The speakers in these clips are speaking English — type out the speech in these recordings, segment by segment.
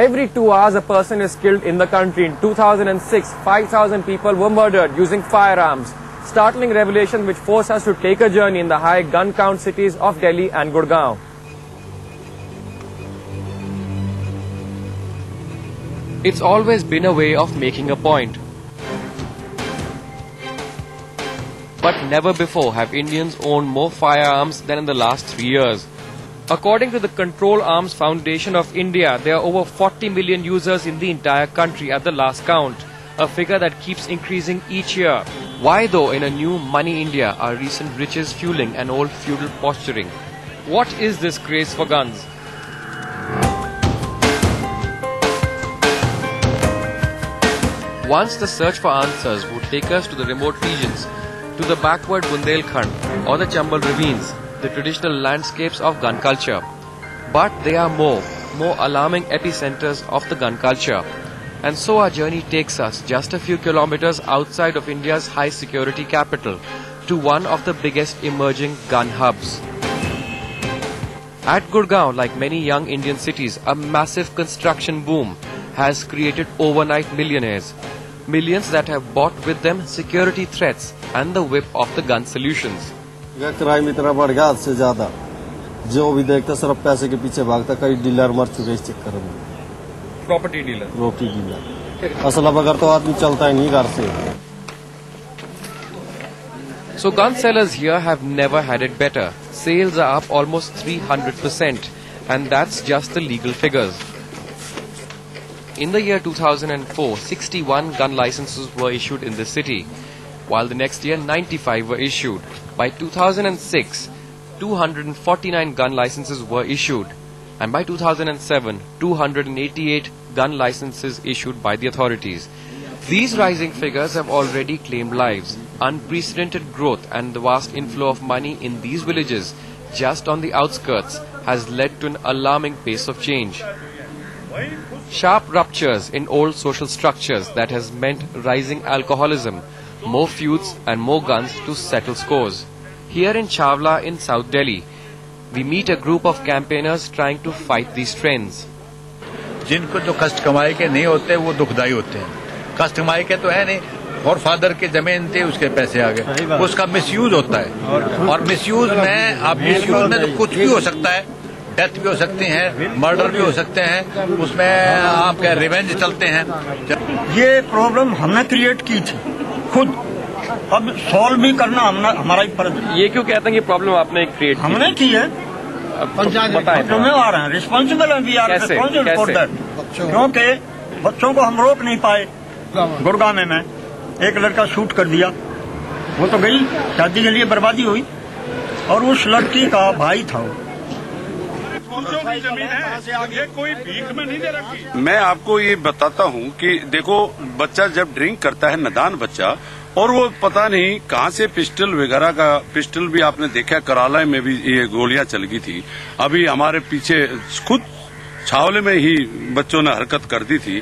Every 2 hours, a person is killed in the country. In 2006, 5,000 people were murdered using firearms. Startling revelation which force us to take a journey in the high gun count cities of Delhi and Gurgaon. It's always been a way of making a point. But never before have Indians owned more firearms than in the last 3 years. According to the Control Arms Foundation of India, there are over 40 million users in the entire country at the last count, a figure that keeps increasing each year. Why though in a new Money India are recent riches fueling an old feudal posturing? What is this craze for guns? Once the search for answers would take us to the remote regions, to the backward Bundelkhand or the Chambal ravines, the traditional landscapes of gun culture. But they are more alarming epicenters of the gun culture. And so our journey takes us just a few kilometers outside of India's high security capital to one of the biggest emerging gun hubs. At Gurgaon, like many young Indian cities, a massive construction boom has created overnight millionaires. Millions that have bought with them security threats and the whip of the gun solutions. Crime इतना बढ़ गया से ज्यादा, जो भी देखता सिर्फ पैसे के पीछे भागता। कई डीलर मर चुके इस चक्कर में। Property dealer. असल बगैर तो आदमी चलता ही नहीं घर से। So gun sellers here have never had it better. Sales are up almost 300%, and that's just the legal figures. In the year 2004, 61 gun licenses were issued in the city, while the next year 95 were issued. By 2006, 249 gun licenses were issued, and by 2007, 288 gun licenses issued by the authorities. These rising figures have already claimed lives. Unprecedented growth and the vast inflow of money in these villages, just on the outskirts, has led to an alarming pace of change. Sharp ruptures in old social structures that has meant rising alcoholism, more feuds and more guns to settle scores. Here in Chawla in South Delhi, we meet a group of campaigners trying to fight these trends. जिनको जो कष्ट कमाई के नहीं होते वो दुखदाई होते हैं। कष्ट कमाई के तो है नहीं, और फादर के जमीन थे उसके पैसे आ गए, उसका मिसयूज होता है। और मिसयूज में तो कुछ भी हो सकता है, डेथ भी हो सकती है, मर्डर भी हो सकते हैं, उसमें आपके रिवेंज चलते हैं। ये प्रॉब्लम हमने क्रिएट की थी खुद, अब सॉल्व भी करना हमारा ही फर्ज है। ये क्यों कहते हैं कि प्रॉब्लम आपने क्रिएट हमने की है, जिम्मेवार हैं, रिस्पॉन्सिबल हैं, we are responsible for that. क्योंकि बच्चों को हम रोक नहीं पाए। गुड़गांव में एक लड़का शूट कर दिया, वो तो गई, शादी के लिए बर्बादी हुई, और उस लड़की का भाई था वो। ये कोई भीख में नहीं दे रखी। मैं आपको ये बताता हूँ कि देखो, बच्चा जब ड्रिंक करता है, नादान बच्चा, और वो पता नहीं कहाँ से पिस्टल वगैरह का, पिस्टल भी आपने देखा कराला में भी ये गोलियां चल गई थी। अभी हमारे पीछे खुद छावले में ही बच्चों ने हरकत कर दी थी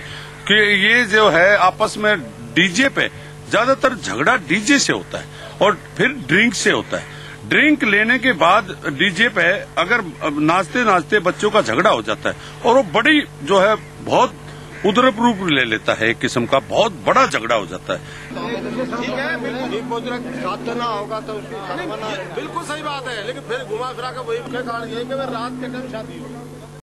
कि ये जो है आपस में डीजे पे ज्यादातर झगड़ा डीजे से होता है और फिर ड्रिंक से होता है। ड्रिंक लेने के बाद डीजे पे अगर नाचते नाचते बच्चों का झगड़ा हो जाता है और वो बड़ी जो है बहुत उद्रव रूप ले लेता है, एक किस्म का बहुत बड़ा झगड़ा हो जाता है। बिल्कुल सही बात है, लेकिन फिर घुमा फिरा कर वही रात के टाइम शादी हो।